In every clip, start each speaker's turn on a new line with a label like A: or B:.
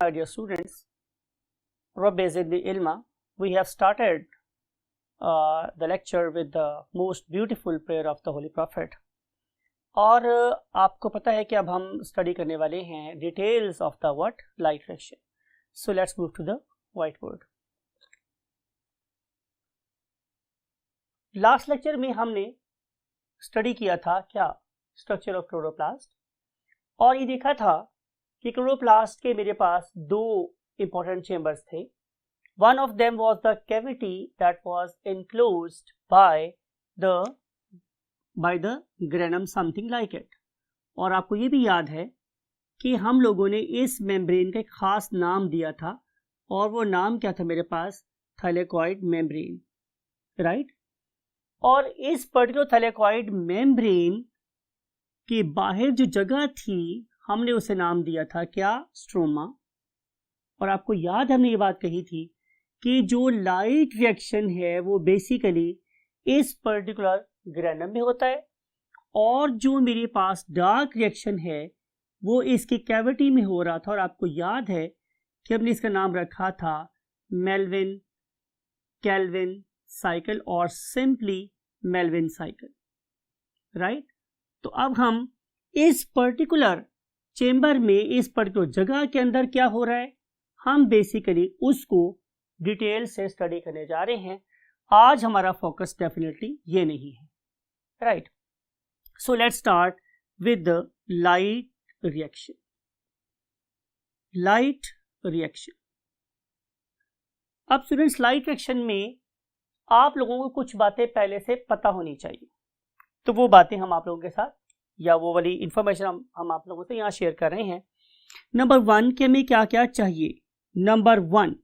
A: My dear students, Rabbi Zidni Ilma, we have started the lecture with the most beautiful prayer of the Holy Prophet. और आपको पता है कि अब हम स्टडी करने वाले हैं details of the what light reaction. So let's move to the whiteboard. Last lecture में हमने स्टडी किया था क्या स्ट्रक्चर ऑफ क्लोरोप्लास्ट, और ये देखा था कि क्लोरोप्लास्ट के मेरे पास दो इंपॉर्टेंट चेंबर्स थे. One of them was the cavity that was enclosed by the granum something like it. और आपको ये भी याद है कि हम लोगों ने इस मेम्ब्रेन का एक खास नाम दिया था, और वो नाम क्या था मेरे पास? Thylakoid membrane, right. और इस पर्टिकुलर थाइलेकॉइड मेम्ब्रेन के बाहर जो जगह थी हमने उसे नाम दिया था क्या? स्ट्रोमा. और आपको याद हमने ये बात कही थी कि जो लाइट रिएक्शन है वो बेसिकली इस पर्टिकुलर ग्रेनम में होता है, और जो मेरे पास डार्क रिएक्शन है वो इसकी कैविटी में हो रहा था. और आपको याद है कि हमने इसका नाम रखा था मेल्विन केल्विन साइकिल और सिंपली मेल्विन साइकिल, राइट. तो अब हम इस पर्टिकुलर चेंबर में, इस पर्टिकुलर जगह के अंदर क्या हो रहा है, हम बेसिकली उसको डिटेल से स्टडी करने जा रहे हैं. आज हमारा फोकस डेफिनेटली ये नहीं है, right. So let's start with the light reaction. Light reaction. अब स्टूडेंट्स, लाइट रिएक्शन में आप लोगों को कुछ बातें पहले से पता होनी चाहिए, तो वो बातें हम आप लोगों के साथ, या वो वाली इंफॉर्मेशन हम आप लोगों से यहाँ शेयर कर रहे हैं. नंबर 1 के हमें क्या क्या चाहिए? नंबर 1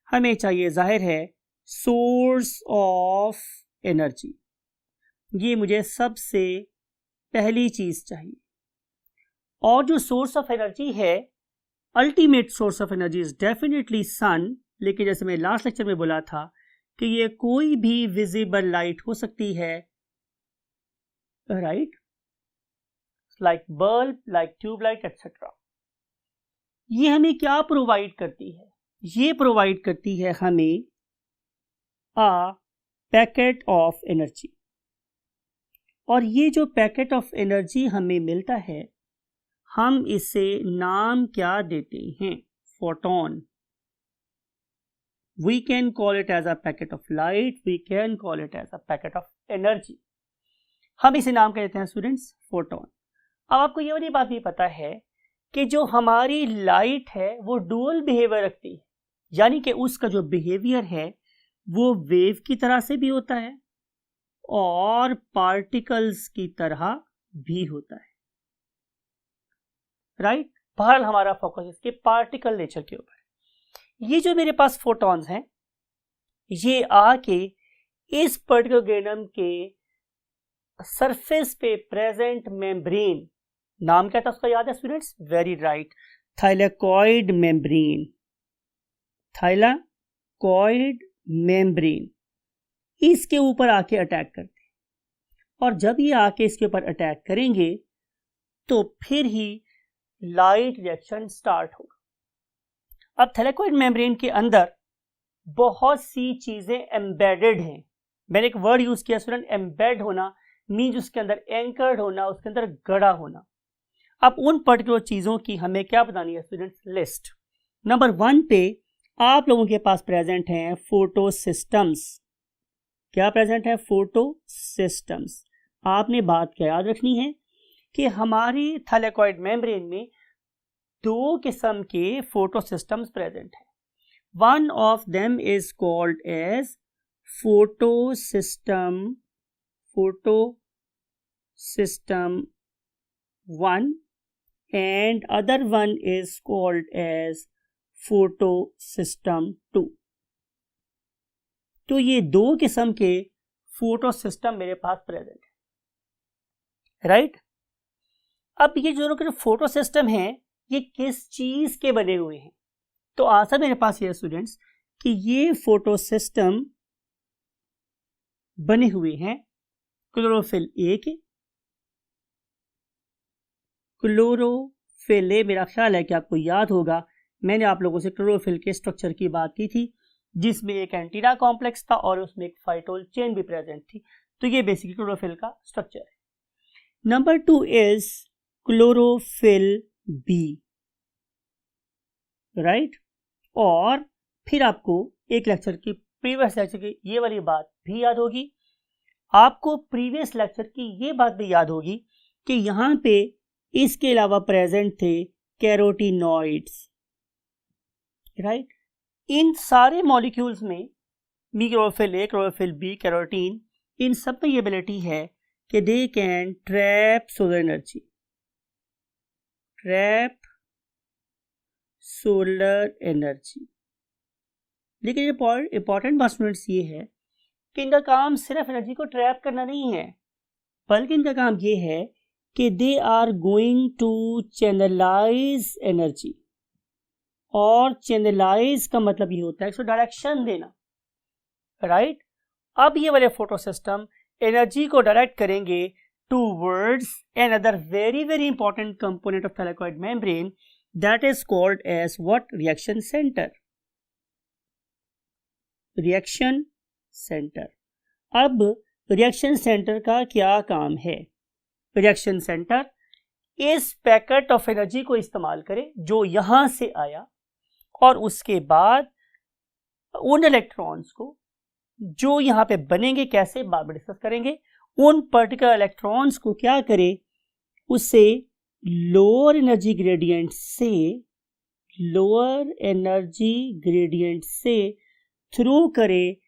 A: हमें चाहिए, जाहिर है, सोर्स ऑफ एनर्जी. ये मुझे सबसे पहली चीज चाहिए. और जो सोर्स ऑफ एनर्जी है, ultimate source of energy is definitely sun. लेकिन जैसे मैं लास्ट लेक्चर में बोला था कि ये कोई भी विजिबल लाइट हो सकती है, right, like bulb, like tubelight etcetera. ये हमें क्या प्रोवाइड करती है? ये प्रोवाइड करती है हमें अ पैकेट ऑफ एनर्जी. और ये जो पैकेट ऑफ एनर्जी हमें मिलता है, हम इसे नाम क्या देते हैं? Photon. We can call it as a packet of light, we can call it as a packet of energy. हम इसे नाम क्या देते हैं स्टूडेंट्स? फोटोन. अब आपको ये वाली बात भी पता है कि जो हमारी लाइट है वो डुअल बिहेवियर रखती है, यानी कि उसका जो बिहेवियर है वो वेव की तरह से भी होता है और पार्टिकल्स की तरह भी होता है, राइट. बहरहाल हमारा फोकस इसके पार्टिकल नेचर के ऊपर. ये जो मेरे पास फोटॉन्स हैं, ये आके इस पर्टिकुलर ग्रेनम के सरफेस पे प्रेजेंट मेम्ब्रेन, नाम क्या था उसका याद है students? Very right, thylakoid membrane. Thylakoid membrane इसके ऊपर आके अटैक करते हैं, और जब ये आके इसके ऊपर अटैक करेंगे तो फिर ही लाइट रिएक्शन स्टार्ट होगा. अब थाइलेकॉइड मेम्ब्रेन के अंदर बहुत सी चीजें एम्बेडेड हैं. मैंने एक वर्ड यूज किया स्टूडेंट, एम्बेड होना मीन्स उसके अंदर एंकर्ड होना, उसके अंदर गड़ा होना. अब उन पर्टिकुलर चीजों की हमें क्या बतानी है स्टूडेंट्स? लिस्ट. नंबर 1 पे आप लोगों के पास प्रेजेंट हैं फोटो सिस्टम्स. क्या प्रेजेंट है? Photo systems. आपने बात क्या याद रखनी है कि हमारी थाइलेकॉइड मेम्ब्रेन में दो किस्म के फोटो सिस्टम्स प्रेजेंट हैं. One of them is called as photo system 1 and other one is called as photo system 2. तो ये दो किस्म के फोटो सिस्टम मेरे पास प्रेजेंट है, राइट. अब ये जो फोटो सिस्टम है ये किस चीज के बने हुए हैं? तो आंसर मेरे पास ये है स्टूडेंट्स कि ये फोटो सिस्टम बने हुए हैं क्लोरोफिल ए के. क्लोरोफिल ए, मेरा ख्याल है कि आपको याद होगा मैंने आप लोगों से क्लोरोफिल के स्ट्रक्चर की बात की थी, जिसमें एक एंटीना कॉम्प्लेक्स था और उसमें एक फाइटोल चेन भी प्रेजेंट थी। तो ये बेसिकली क्लोरोफिल का स्ट्रक्चर है। Number 2 is chlorophyll B, right. और फिर आपको एक लेक्चर की प्रीवियस लेक्चर की ये वाली बात भी याद होगी, आपको प्रीवियस लेक्चर की ये बात भी याद होगी कि यहाँ पे इसके अलावा प्रेजेंट थे कैरोटीनॉइड्स, राइट। इन सारे मॉलिक्यूल्स में chlorophyll A, chlorophyll B, carotene, इन सब में ये एबिलिटी है कि they can trap solar energy, trap solar energy. लेकिन इंपॉर्टेंट बात स्टूडेंट्स ये है कि इनका काम सिर्फ एनर्जी को ट्रैप करना नहीं है, बल्कि इनका काम ये है कि they are going to channelize energy. और चैनलाइज का मतलब ये होता है इसको डायरेक्शन देना, राइट। अब ये वाले फोटो सिस्टम एनर्जी को डायरेक्ट करेंगे towards another very very important component of thylakoid membrane, that is called as what? Reaction centre, reaction centre. अब रिएक्शन सेंटर का क्या काम है? रिएक्शन सेंटर इस पैकेट ऑफ एनर्जी को इस्तेमाल करे जो यहां से आया, और उसके बाद उन इलेक्ट्रॉन्स को जो यहां पे बनेंगे, कैसे बाद में डिस्कस करेंगे, उन पर्टिकुलर इलेक्ट्रॉन्स को क्या करे, उससे लोअर एनर्जी ग्रेडियंट से थ्रू करे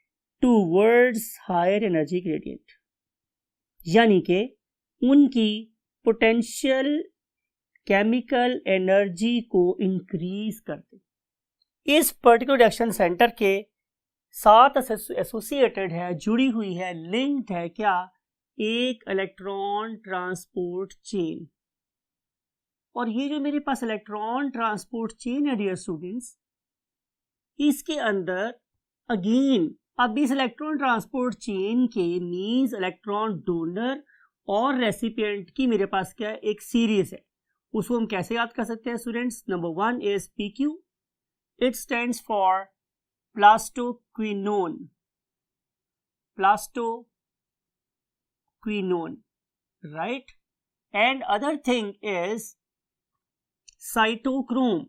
A: टूवर्ड्स हायर एनर्जी ग्रेडियंट, यानी कि उनकी पोटेंशियल केमिकल एनर्जी को इंक्रीज कर दे। इस पर्टिकुलर रिएक्शन सेंटर के साथ एसोसिएटेड है, जुड़ी हुई है, लिंक्ड है क्या? एक इलेक्ट्रॉन ट्रांसपोर्ट चेन। और ये जो मेरे पास इलेक्ट्रॉन ट्रांसपोर्ट चेन है डियर स्टूडेंट्स, इसके अंदर अगेन अब इस इलेक्ट्रॉन ट्रांसपोर्ट चेन के मींस इलेक्ट्रॉन डोनर और रेसिपिएंट की मेरे पास क्या है? एक सीरीज है। उसको हम कैसे याद कर सकते हैं students? Number 1 is PQ, it stands for plastoquinone, right? And other thing is cytochrome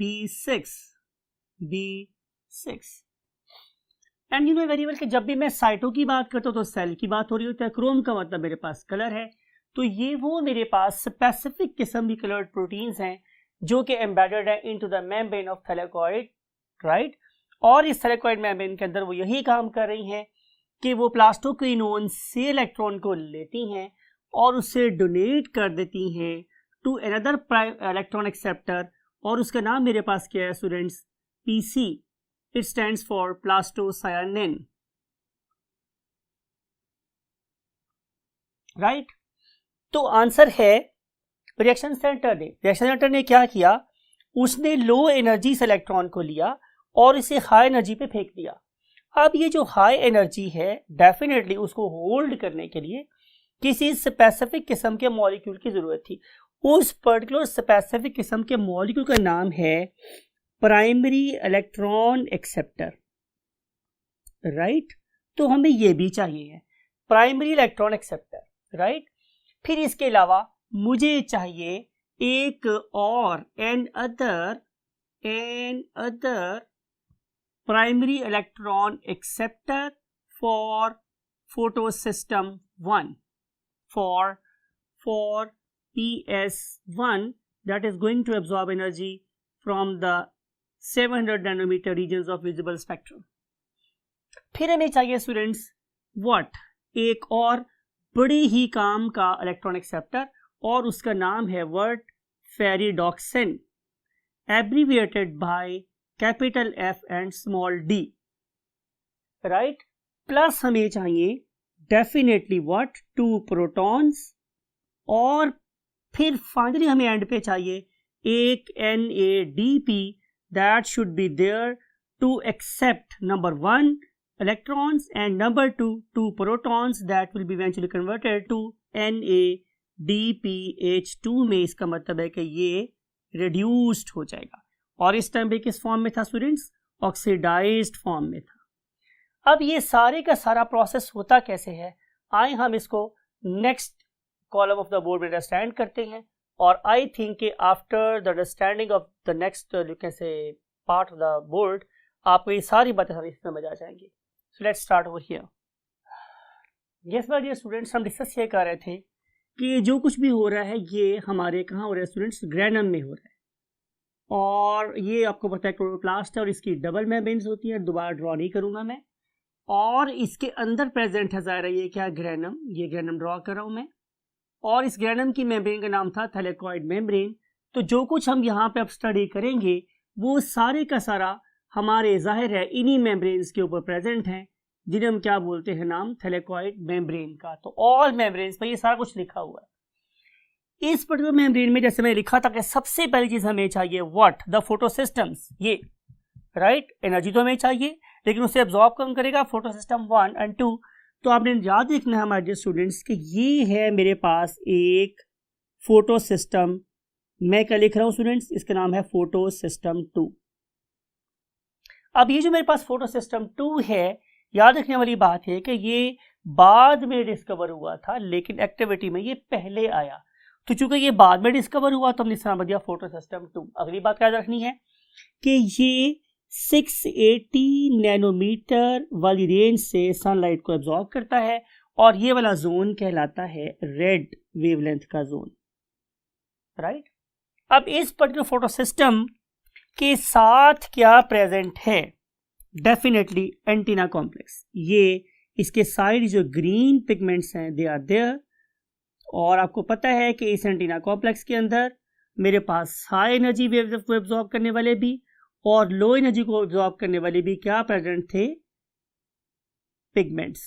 A: B6, and you know very well कि जब भी मैं साइटो की बात करता हूँ तो सेल की बात हो रही होती है, क्रोम का मतलब मेरे पास कलर है। तो ये वो मेरे पास स्पेसिफिक किस्म की कलर्ड प्रोटीन्स हैं जो कि एम्बेडेड है into the membrane of thylakoid, right. और इस थैलेकॉइड मेम्ब्रेन के अंदर वो यही काम कर रही हैं कि वो प्लास्टोक्विनोन से इलेक्ट्रॉन को लेती हैं और उसे डोनेट कर देती हैं टू अनदर इलेक्ट्रॉन एक्सेप्टर, और उसका नाम मेरे पास क्या है students? PC, it stands for plastocyanin, right. तो आंसर है रिएक्शन सेंटर ने क्या किया? उसने लो एनर्जी से इलेक्ट्रॉन को लिया और इसे हाई एनर्जी पे फेंक दिया। अब ये जो हाई एनर्जी है, डेफिनेटली उसको होल्ड करने के लिए किसी स्पेसिफिक किस्म के मॉलिक्यूल की जरूरत थी। उस पर्टिकुलर स्पेसिफिक किस्म के मॉलिक्यूल का नाम है प्राइमरी इलेक्ट्रॉन एक्सेप्टर, राइट। तो हमें ये भी चाहिए प्राइमरी इलेक्ट्रॉन एक्सेप्टर, राइट। फिर इसके अलावा मुझे चाहिए एक और another primary electron acceptor for photosystem 1, for PS1 that is going to absorb energy from the 700 nanometer regions of visible spectrum. फिर हमें चाहिए स्टूडेंट्स व्हाट? एक और बड़ी ही काम का इलेक्ट्रॉन एक्सेप्टर, और उसका नाम है what? Ferredoxin, abbreviated by capital F and small d, right. Plus हमें चाहिए डेफिनेटली व्हाट? 2 प्रोटॉन्स, और फिर फाइनली हमें एंड पे चाहिए एक NADP that should be there to accept number 1 electrons and number 2 protons that will be eventually converted to NADPH2 में। इसका मतलब है कि ये रिड्यूस्ड हो जाएगा, और इस टाइम पे किस फॉर्म में था स्टूडेंट्स? ऑक्सीडाइज्ड फॉर्म में था। अब ये सारे का सारा प्रोसेस होता कैसे है, आए हम इसको next column of the board में अंडरस्टैंड करते हैं, और आई थिंक कि after the understanding of the next you can say part of the board आपको ये सारी बातें समझ आ जाएंगी। So let's start over here. Yes my dear students, हम डिस्कस ये कर रहे थे कि जो कुछ भी हो रहा है ये हमारे कहाँ हो रहा है स्टूडेंट्स? ग्रेनम में हो रहा है, और ये आपको पता है क्लोरोप्लास्ट है, और इसकी डबल मेम्ब्रेन्स होती है, दोबारा ड्रॉ नहीं करूँगा मैं। और इसके अंदर प्रेजेंट है ज़ाहिर है ये क्या? ग्रेनम। ये ग्रेनम ड्रॉ कर रहा हूँ मैं, और इस ग्रेनम की मेम्ब्रेन का नाम था थैलेकॉइड मेम्ब्रेन। तो जो कुछ हम यहाँ पे अब स्टडी करेंगे वो सारे का सारा हमारे ज़ाहिर है इन्हीं मेम्ब्रेन्स के ऊपर प्रेजेंट हैं, जिन्हें हम क्या बोलते हैं? नाम थैलेकॉइड मेम्ब्रेन का। तो ऑल मेम्ब्रेन्स पर ये सारा कुछ लिखा हुआ है। इस पर्टिकुलर मेम्ब्रेन में जैसे मैं लिखा था कि सबसे पहली चीज़ हमें चाहिए व्हाट? द फोटोसिस्टम्स। ये राइट, एनर्जी तो हमें चाहिए, लेकिन उसे एब्जॉर्ब कौन करेगा? Photosystem 1 and 2। तो आपने याद रखना है हमारे स्टूडेंट्स कि ये है मेरे पास एक फोटो सिस्टम। मैं क्या लिख रहा हूँ स्टूडेंट्स? इसका नाम है फोटो सिस्टम 2। अब ये जो मेरे पास फोटो सिस्टम 2 है, याद रखने वाली बात है कि ये बाद में डिस्कवर हुआ था, लेकिन एक्टिविटी में ये पहले आया। तो चूंकि ये बाद में डिस्कवर हुआ तो हमने इसका नाम दिया फोटो सिस्टम 2। अगली बात क्या रखनी है कि ये 680 नैनोमीटर वाली रेंज से सनलाइट को एब्जॉर्ब करता है, और ये वाला जोन कहलाता है रेड वेवलेंथ का जोन, राइट। अब इस पर्टिकुलर फोटो सिस्टम के साथ क्या प्रेजेंट है? Definitely antenna complex. ये इसके साइड जो ग्रीन पिगमेंट्स हैं दे आर देयर, और आपको पता है कि इस एंटीना कॉम्प्लेक्स के अंदर मेरे पास हाई एनर्जी वेव को एब्जॉर्ब करने वाले भी और लो एनर्जी को एब्जॉर्ब करने वाले भी क्या प्रेजेंट थे? Pigments,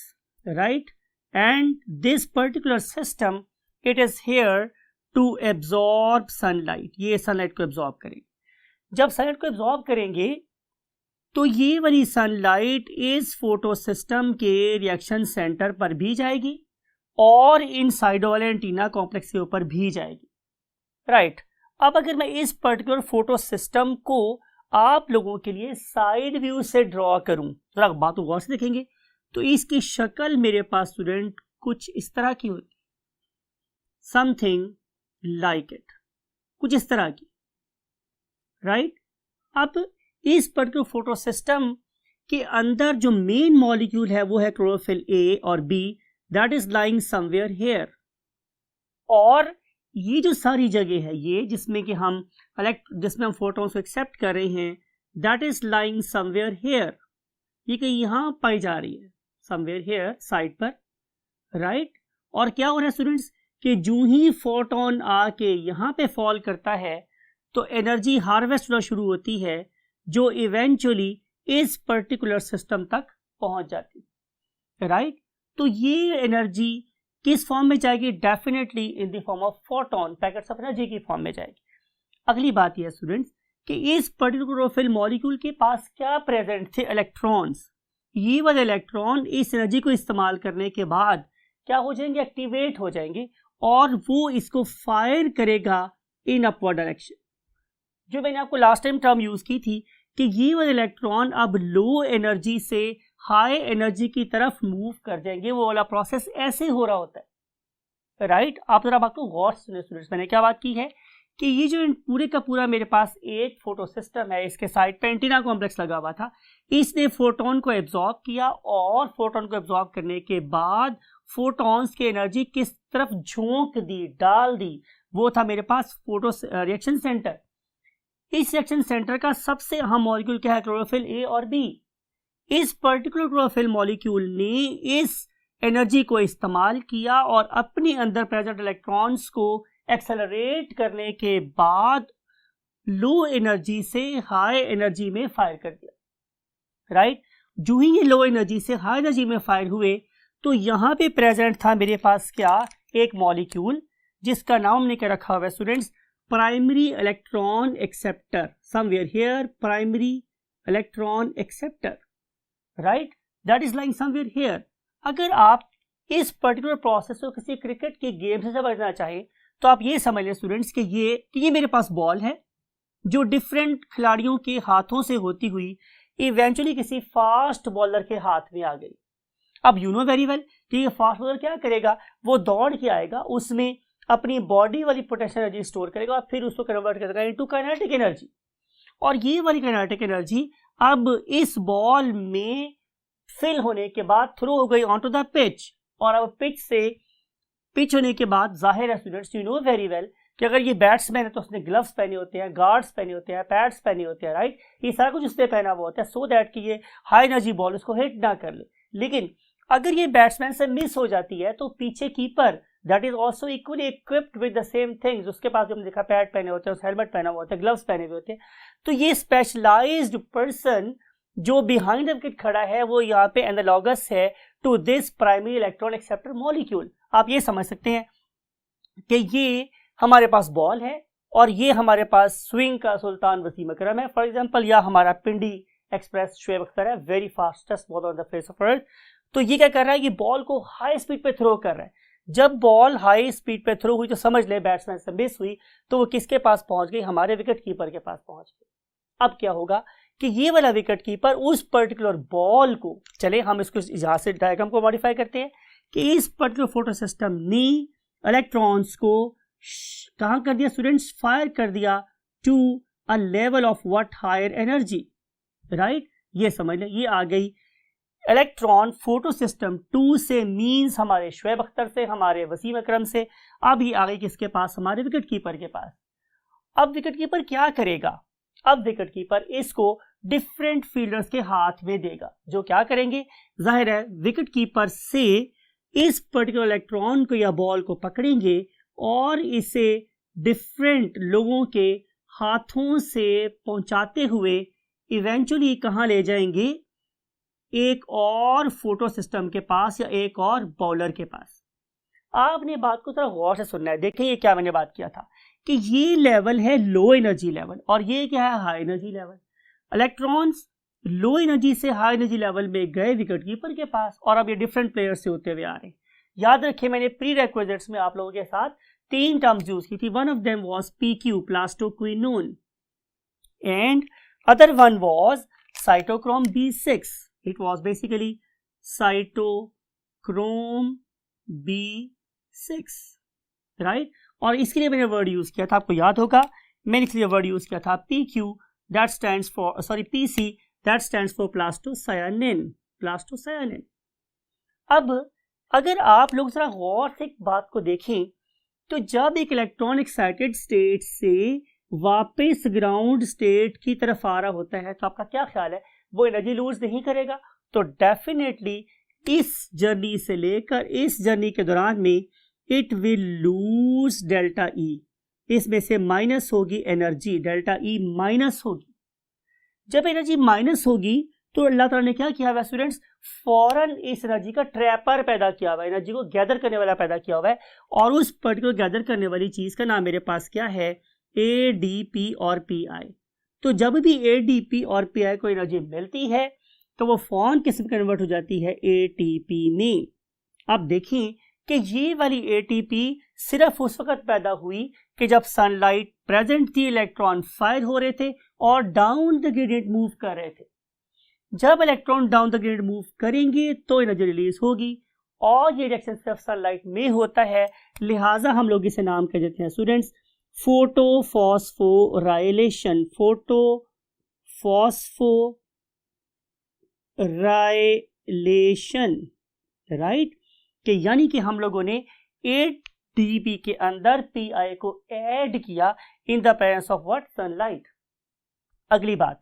A: right. And this particular system it is here to absorb sunlight. ये सनलाइट को एब्जॉर्ब करेंगे। जब सनलाइट को एब्जॉर्ब करेंगे तो ये वाली सनलाइट इस फोटो सिस्टम के रिएक्शन सेंटर पर भी जाएगी और इन साइडों वाले एंटीना कॉम्प्लेक्स के ऊपर भी जाएगी, राइट। अब अगर मैं इस पर्टिकुलर फोटो सिस्टम को आप लोगों के लिए साइड व्यू से ड्रॉ करूं, जरा बात को गौर से देखेंगे तो इसकी शक्ल मेरे पास स्टूडेंट कुछ इस तरह की होती, समथिंग लाइक इट, कुछ इस तरह की, राइट। अब इस पर्टिकुलर फोटो सिस्टम के अंदर जो मेन मॉलिक्यूल है वो है क्लोरोफिल ए और B, that is lying somewhere here. और ये जो सारी जगह है ये जिसमें कि हम जिसमें हम फोटोन्स को एक्सेप्ट कर रहे हैं, that is lying somewhere here. ये कहीं यहाँ पाई जा रही है, समवेयर हियर साइड पर, राइट। और क्या हो रहा है स्टूडेंट्स कि जो ही फोटोन आके यहाँ पे फॉल करता है तो एनर्जी हार्वेस्ट होना शुरू होती है, जो इवेंचुअली इस पर्टिकुलर सिस्टम तक पहुंच जाती है, राइट। तो ये एनर्जी किस फॉर्म में जाएगी? Definitely in the form of photon, packets of energy की फॉर्म में जाएगी। अगली बात यह स्टूडेंट्स कि इस पर्टिकुलर क्लोरोफिल मॉलिक्यूल के पास क्या प्रेजेंट थे? इलेक्ट्रॉन्स। ये वाले इलेक्ट्रॉन इस एनर्जी को इस्तेमाल करने के बाद क्या हो जाएंगे? एक्टिवेट हो जाएंगे, और वो इसको फायर करेगा इन अपवर्ड डायरेक्शन। जो मैंने आपको लास्ट टाइम टर्म यूज की थी कि ये वाले इलेक्ट्रॉन अब लो एनर्जी से हाई एनर्जी की तरफ मूव कर जाएंगे, वो वाला प्रोसेस ऐसे हो रहा होता है, राइट। आप जरा बात को गौर से सुनिए स्टूडेंट्स। मैंने क्या बात की है कि ये जो पूरे का पूरा मेरे पास एक फोटो सिस्टम है, इसके साइड पे एंटीना कॉम्प्लेक्स लगा हुआ था, इसने फोटोन को एब्जॉर्ब किया, और फोटोन को एब्जॉर्ब करने के बाद फोटॉन्स की एनर्जी किस तरफ झोंक दी, डाल दी, वो था मेरे पास फोटो रिएक्शन सेंटर। इस रिएक्शन सेंटर का सबसे अहम मॉलिक्यूल क्या है? क्लोरोफिल ए और बी। इस पर्टिकुलर क्लोरोफिल मॉलिक्यूल ने इस एनर्जी को इस्तेमाल किया और अपने अंदर प्रेजेंट इलेक्ट्रॉन्स को एक्सेलरेट करने के बाद लो एनर्जी से हाई एनर्जी में फायर कर दिया, राइट। जो ही ये लो एनर्जी से हाई एनर्जी में फायर हुए तो यहाँ पे प्रेजेंट था मेरे पास क्या? एक मॉलिक्यूल जिसका नाम हमने क्या रखा हुआ है students? Primary electron acceptor. Somewhere here primary electron acceptor, right, that is lying somewhere here. अगर आप इस पर्टिकुलर प्रोसेस को किसी क्रिकेट के गेम से समझना चाहें तो आप ये समझ लें स्टूडेंट्स कि ये मेरे पास बॉल है, जो डिफरेंट खिलाड़ियों के हाथों से होती हुई इवेंचुअली किसी फास्ट बॉलर के हाथ में आ गई। अब यू नो वेरी वेल कि ये फास्ट बॉलर क्या करेगा, वो दौड़ के आएगा, उसमें अपनी बॉडी वाली पोटेंशियल एनर्जी स्टोर करेगा और फिर उसको कन्वर्ट करेगा इनटू काइनेटिक एनर्जी। और ये वाली काइनेटिक एनर्जी अब इस बॉल में फिल होने के बाद थ्रो हो गई ऑन टू द पिच, और अब पिच होने के बाद जाहिर है students, you know very well कि अगर ये बैट्समैन है तो उसने ग्लव्स पहने होते हैं, गार्ड्स पहने होते हैं, पैड्स पहने होते हैं, राइट। ये सारा कुछ उसने पहना हुआ होता है सो दैट कि ये हाई एनर्जी बॉल उसको हिट ना कर ले। लेकिन अगर ये बैट्समैन से मिस हो जाती है तो पीछे keeper that is also equally equipped with the same things, उसके पास जो हमने देखा पैड पहने होते हैं, उस हेलमेट पहना हुआ होता है, ग्लव्स पहने हुए होते हैं, तो ये स्पेशलाइज्ड पर्सन जो बिहाइंड द विकेट खड़ा है वो यहाँ पे एनालॉगस है to this primary electron acceptor molecule. आप ये समझ सकते हैं कि ये हमारे पास बॉल है और ये हमारे पास स्विंग का सुल्तान वसीम अकरम है फॉर एग्जांपल, या हमारा पिंडी एक्सप्रेस शोएब अख्तर है, very fastest bowler on the face of earth. तो ये क्या कर रहा है, ये बॉल को हाई स्पीड पे थ्रो कर रहा है। जब बॉल हाई स्पीड पे थ्रो हुई तो समझ ले बैट्समैन से मिस हुई तो वो किसके पास पहुंच गई, हमारे विकेट कीपर के पास पहुंच गई। अब क्या होगा कि ये वाला विकेट कीपर उस पर्टिकुलर बॉल को, चले हम इसको यहां से डायग्राम को मॉडिफाई करते हैं कि इस पर्टिकुलर फोटो सिस्टम ने इलेक्ट्रॉन्स को कहां कर दिया स्टूडेंट्स, फायर कर दिया to a level of what, higher energy, right. ये समझ लें, ये आ गई इलेक्ट्रॉन फोटो सिस्टम 2 से, मींस हमारे शोएब अख्तर से, हमारे वसीम अकरम से। अब ये आ गई किसके पास, हमारे विकेट कीपर के पास। अब विकेट कीपर क्या करेगा, अब विकेट कीपर इसको डिफरेंट फील्डर्स के हाथ में देगा, जो क्या करेंगे, जाहिर है विकेट कीपर से इस पर्टिकुलर इलेक्ट्रॉन को या बॉल को पकड़ेंगे और इसे डिफरेंट लोगों के हाथों से पहुंचाते हुए इवेंचुअली कहां ले जाएंगे, एक और फोटो सिस्टम के पास या एक और बॉलर के पास। आपने बात को थोड़ा गौर से सुनना है। देखें ये क्या मैंने बात किया था कि ये लेवल है लो एनर्जी लेवल और ये क्या है, high energy level. Electrons low energy से हाई एनर्जी लेवल में गए विकेट कीपर के पास और अब ये डिफरेंट प्लेयर्स से होते हुए आ रहे हैं। याद रखिए मैंने प्री रिक्विजिट्स में आप लोगों के साथ 3 टर्म्स यूज की थी। One of them was PQ, plastoquinone, and other one was cytochrome B6। It was basically cytochrome B6, right. और इसके लिए मैंने वर्ड यूज किया था, आपको याद होगा, मैंने इसलिए वर्ड यूज किया था PQ, that stands for PC, that stands for plastocyanin. अब अगर आप लोग जरा गौर से एक बात को देखें तो जब एक इलेक्ट्रॉन एक्साइटेड स्टेट से वापस ग्राउंड स्टेट की तरफ आ रहा होता है तो आपका क्या ख्याल है, वो एनर्जी लूज नहीं करेगा? तो डेफिनेटली इस जर्नी से लेकर इस जर्नी के दौरान में it will lose delta E, इसमें से माइनस होगी एनर्जी, डेल्टा E माइनस होगी। जब एनर्जी माइनस होगी तो अल्लाह ताला ने क्या किया हुआ स्टूडेंट्स, फौरन इस एनर्जी का ट्रैपर पैदा किया हुआ है, एनर्जी को गैदर करने वाला पैदा किया हुआ है। और उस पर्टिकुलर गैदर करने वाली चीज का नाम मेरे पास क्या है, ADP और PI। तो जब भी ADP और PI को एनर्जी मिलती है तो वो फौरन किस में कन्वर्ट हो जाती है, ATP में। अब देखें कि ये वाली ATP सिर्फ उस वक्त पैदा हुई कि जब सनलाइट प्रेजेंट थी, इलेक्ट्रॉन फायर हो रहे थे और डाउन द ग्रेडियंट मूव कर रहे थे। जब electron down the gradient move करेंगे तो एनर्जी रिलीज होगी और ये रिएक्शन सिर्फ सनलाइट में होता है, लिहाजा हम लोग इसे नाम कह देते हैं स्टूडेंट्स फोटोफॉस्फोराइलेशन। फोटोफॉस्फोराइलेशन, राइट, कि यानी कि हम लोगों ने ATP के अंदर PI को ऐड किया in the presence of what, sunlight. अगली बात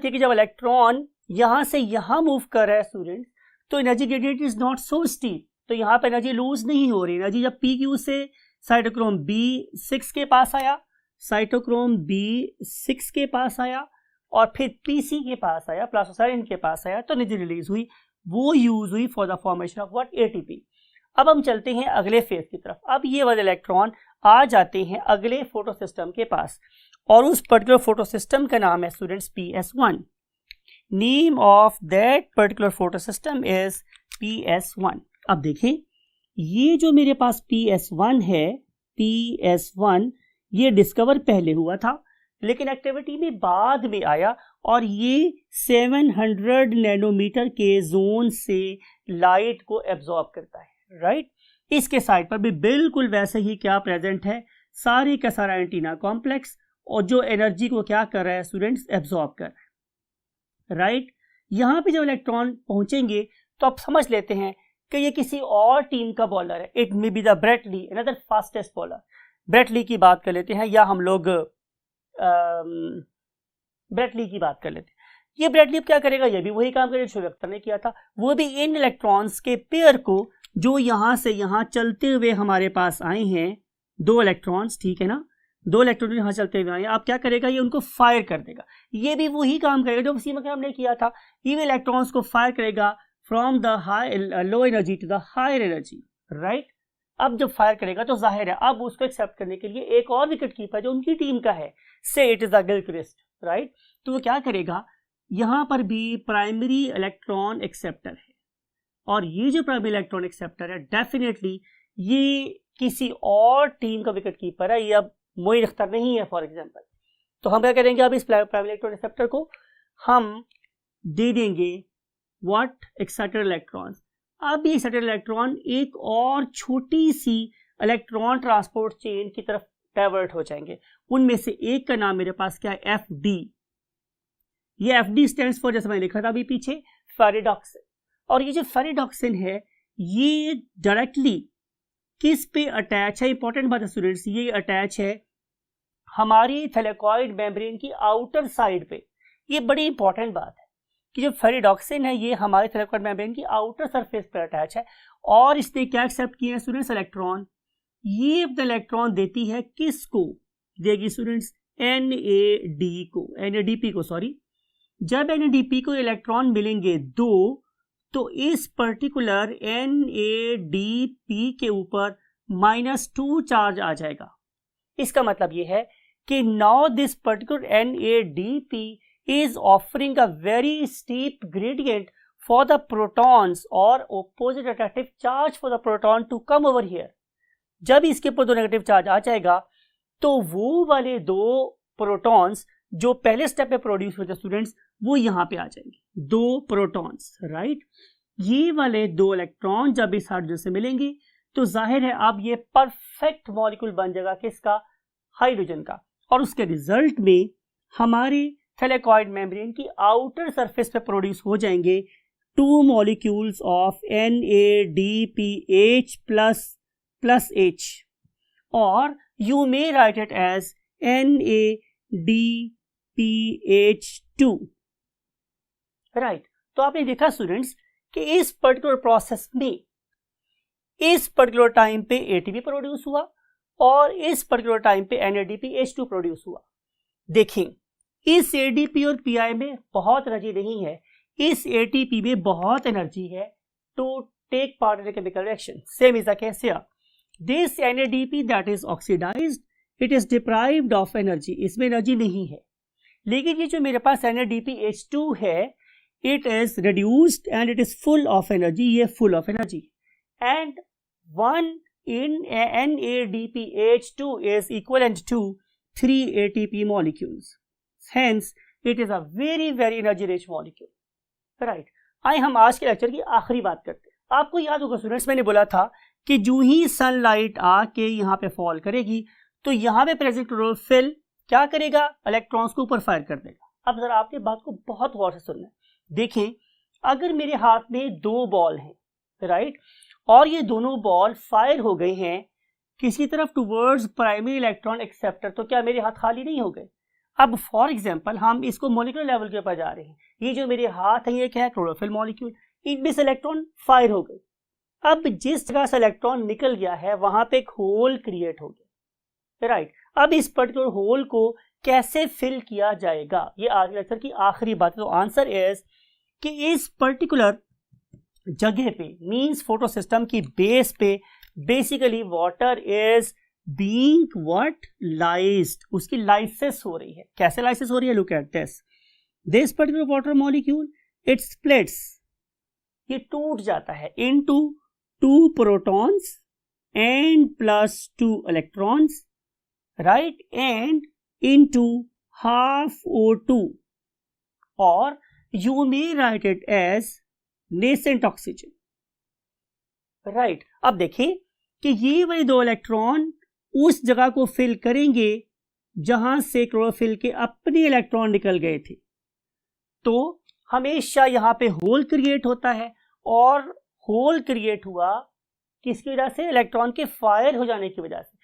A: है कि जब इलेक्ट्रॉन यहां से यहां मूव कर रहा है स्टूडेंट तो energy gradient is not so steep, तो यहां पे एनर्जी लूज नहीं हो रही। एनर्जी जब PQ से साइटोक्रोम B6 के पास आया, साइटोक्रोम B6 के पास आया और फिर PC के पास आया, प्लास्टोसायनिन के पास आया, तो एनर्जी रिलीज हुई, वो यूज हुई for the formation of what, ATP। अब हम चलते हैं अगले फेज की तरफ। अब ये वाले इलेक्ट्रॉन आ जाते हैं अगले फोटो सिस्टम के पास और उस पर्टिकुलर फोटो सिस्टम का नाम है students PS1। Name of that particular photo system is PS1। अब देखें ये जो मेरे पास PS1 है, PS1 ये डिस्कवर पहले हुआ था लेकिन एक्टिविटी में बाद में आया और ये 700 नैनोमीटर के जोन से लाइट को एब्जॉर्ब करता है, राइट। इसके साइड पर भी बिल्कुल वैसे ही क्या प्रेजेंट है, सारे का सारा एंटीना कॉम्प्लेक्स, और जो एनर्जी को क्या कर रहा है स्टूडेंट्स, एब्जॉर्ब कर रहा है, राइट। यहाँ पे जब इलेक्ट्रॉन पहुंचेंगे तो आप समझ लेते हैं कि ये किसी और टीम का बॉलर है। It may be the Brett Lee, another fastest bowler. Brett Lee की बात कर लेते हैं, या हम लोग ब्रेटली की बात कर लेते हैं। ये ब्रेटली क्या करेगा, ये भी वही काम करेगा जो वेक्टर ने किया था। वो भी इन इलेक्ट्रॉन्स के पेयर को जो यहाँ से यहाँ चलते हुए हमारे पास आए हैं, 2 इलेक्ट्रॉन्स, ठीक है ना, 2 इलेक्ट्रॉन यहाँ चलते हुए आए, आप क्या करेगा, ये उनको फायर कर देगा। ये भी वही काम करेगा जो उसी में हमने किया था, इन इलेक्ट्रॉन्स को फायर करेगा from the high low energy to the higher energy, right. अब जब फायर करेगा तो जाहिर है अब उसको एक्सेप्ट करने के लिए एक और विकेट कीपर जो उनकी टीम का है, से it is the Gilchrist, right. तो वो क्या करेगा, यहाँ पर भी प्राइमरी इलेक्ट्रॉन एक्सेप्टर है, और ये जो प्राइमरी इलेक्ट्रॉन एक्सेप्टर है डेफिनेटली ये किसी और टीम का विकेट कीपर है, ये अब मोइन अख्तर नहीं है फॉर एग्जांपल। तो हम क्या करेंगे, अब इस प्राइमरी इलेक्ट्रॉन एक्सेप्टर को हम दे देंगे व्हाट, एक्साइटेड इलेक्ट्रॉन्स। अब ये एक्साइटेड इलेक्ट्रॉन एक और छोटी सी इलेक्ट्रॉन ट्रांसपोर्ट चेन की तरफ डाइवर्ट हो जाएंगे। उनमें से एक का नाम मेरे पास क्या है, एफ डी। ये एफ डी स्टैंड्स फॉर, जैसे मैंने लिखा था अभी पीछे, फेरिडॉक्सिन। और ये जो फेरिडॉक्सिन है ये डायरेक्टली किस पे अटैच है, इंपॉर्टेंट बात है स्टूडेंट्स, ये अटैच है हमारी थैलेकॉइड मेम्ब्रेन की आउटर साइड पे। ये बड़ी इंपॉर्टेंट बात है कि जो फेरिडॉक्सिन है ये हमारे थैलेकॉइड मेम्ब्रेन की आउटर सरफेस पर अटैच है, और इसने क्या एक्सेप्ट किया है स्टूडेंट्स, इलेक्ट्रॉन। ये अपना इलेक्ट्रॉन देती है किसको, देगी स्टूडेंट्स, NAD को, NADP को, सॉरी। जब NADP को इलेक्ट्रॉन मिलेंगे 2, तो इस पर्टिकुलर NADP के ऊपर -2 चार्ज आ जाएगा। इसका मतलब ये है कि now this particular NADP is offering a very steep gradient for the protons or opposite attractive charge for the proton to come over here। जब इसके ऊपर 2 नेगेटिव चार्ज आ जाएगा तो वो वाले 2 प्रोटॉन्स जो पहले स्टेप में प्रोड्यूस हुए थे स्टूडेंट्स, वो यहाँ पे आ जाएंगे, 2 प्रोटॉन्स, राइट। ये वाले 2 इलेक्ट्रॉन जब इस हाइड्रोजन से मिलेंगे तो जाहिर है अब ये परफेक्ट मॉलिक्यूल बन जाएगा किसका, हाइड्रोजन का। और उसके रिजल्ट में हमारे थैलेकॉइड मेम्ब्रेन की आउटर सरफेस पे प्रोड्यूस हो जाएंगे 2 molecules of NADPH plus H, और you may write it as NADPH2, right. तो आपने देखा स्टूडेंट्स कि इस पर्टिकुलर प्रोसेस में इस पर्टिकुलर टाइम पे ATP प्रोड्यूस हुआ और इस पर्टिकुलर टाइम पे NADPH2 प्रोड्यूस हुआ। देखें, इस ADP और PI में बहुत एनर्जी नहीं है, इस ATP में बहुत एनर्जी है to take part in chemical reaction. Same is the case here, this NADP that is oxidised, it is deprived of energy, इसमें एनर्जी नहीं है। लेकिन ये जो मेरे पास NADPH2 है, it is reduced and it is full of energy, ये full of energy, and 1 in NADPH2 is equivalent to 3 ATP molecules. Hence, it is a very energy rich molecule. Right. आइए हम आज के लेक्चर की आखिरी बात करते हैं। आपको याद होगा स्टूडेंट्स, मैंने बोला था कि जो ही सनलाइट आके यहाँ पे फॉल करेगी तो यहाँ पे प्रेजेंट क्लोरोफिल क्या करेगा, इलेक्ट्रॉन्स को ऊपर फायर कर देगा। अब जरा आपने बात को बहुत गौर से सुनना है। देखें, अगर मेरे हाथ में 2 बॉल हैं, राइट, और ये दोनों बॉल फायर हो गए हैं किसी तरफ टुवर्ड्स प्राइमरी इलेक्ट्रॉन एक्सेप्टर, तो क्या मेरे हाथ खाली नहीं हो गए। अब फॉर एग्जांपल हम इसको मॉलिक्यूलर लेवल के ऊपर जा रहे हैं, ये जो मेरे हाथ है ये क्या है, क्लोरोफिल मॉलिक्यूल, इनमें से इलेक्ट्रॉन फायर हो गए। अब जिस जगह से इलेक्ट्रॉन निकल गया है वहां पे एक होल क्रिएट हो गया, राइट। अब इस पर्टिकुलर होल को कैसे फिल किया जाएगा, ये आज लेक्चर की आखिरी बात है। तो आंसर इज कि इस पर्टिकुलर जगह पे, मींस फोटो सिस्टम की बेस पे, basically water is being what, lysed, उसकी लाइसिस हो रही है। कैसे लाइसिस हो रही है, look at this particular water molecule, it splits, ये टूट जाता है into 2 protons and +2 electrons, right, and into half O2 or you may write it as nascent oxygen. Right, अब देखिए कि ये वाले दो इलेक्ट्रॉन उस जगह को फिल करेंगे जहां से क्लोरोफिल के अपने इलेक्ट्रॉन निकल गए थे। तो हमेशा यहां पे होल क्रिएट होता है, और होल क्रिएट हुआ किसकी वजह से? इलेक्ट्रॉन के फायर हो जाने की वजह से।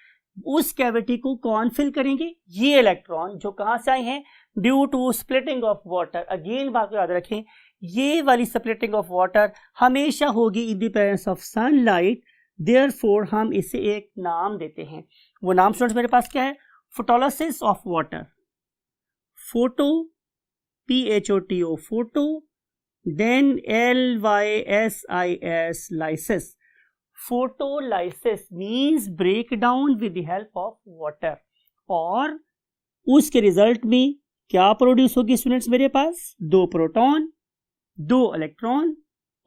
A: उस कैविटी को कौन फिल करेंगे? ये इलेक्ट्रॉन जो कहां से आए हैं? Due to splitting of water. Again बात को याद रखें, ये वाली स्प्लिटिंग ऑफ वाटर हमेशा होगी in the presence of sunlight, therefore हम इसे एक नाम देते हैं। वो नाम स्टूडेंट्स मेरे पास क्या है? Photolysis of water, photo, PHOTO, photo, then LYSIS, lysis. Photolysis means break down with the help of water, और उसके रिजल्ट में क्या प्रोड्यूस होगी स्टूडेंट्स मेरे पास? 2 प्रोटॉन, 2 इलेक्ट्रॉन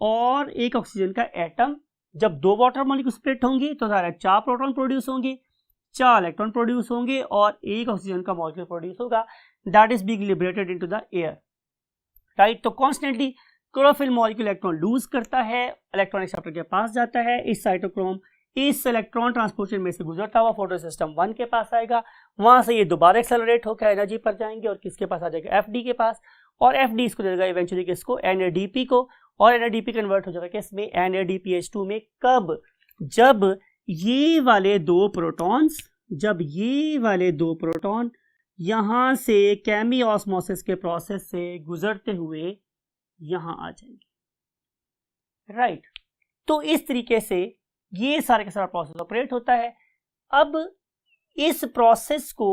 A: और 1 ऑक्सीजन का एटम। जब 2 वाटर मॉलिक्यूल स्प्लिट होंगे तो सारा 4 प्रोटॉन प्रोड्यूस होंगे, 4 इलेक्ट्रॉन प्रोड्यूस होंगे और 1 ऑक्सीजन का मॉलिक्यूल प्रोड्यूस होगा, that is being liberated into the air. Right, तो constantly chlorophyll molecule electron lose करता है, इलेक्ट्रॉन एक्सेप्टर के पास जाता है, इस साइटोक्रोम इस इलेक्ट्रॉन ट्रांसपोर्टेशन में से गुजरता हुआ फोटो सिस्टम 1 के पास आएगा, वहां से ये दोबारा एक्सेलरेट होकर एनर्जी पर जाएंगे और किसके पास आ जाएगा? FD के पास, और FD इसको दे देगा इवेंचुअली किसको? NADP को, और NADP कन्वर्ट हो जाएगा किसमें? NADPH2 में। कब? जब ये वाले 2 प्रोटॉन्स, जब ये वाले 2 प्रोटॉन यहां से केमी ऑस्मोसिस के प्रोसेस से गुजरते हुए यहां आ जाएंगे। राइट, तो इस तरीके से ये सारे का सारा प्रोसेस ऑपरेट होता है। अब इस प्रोसेस को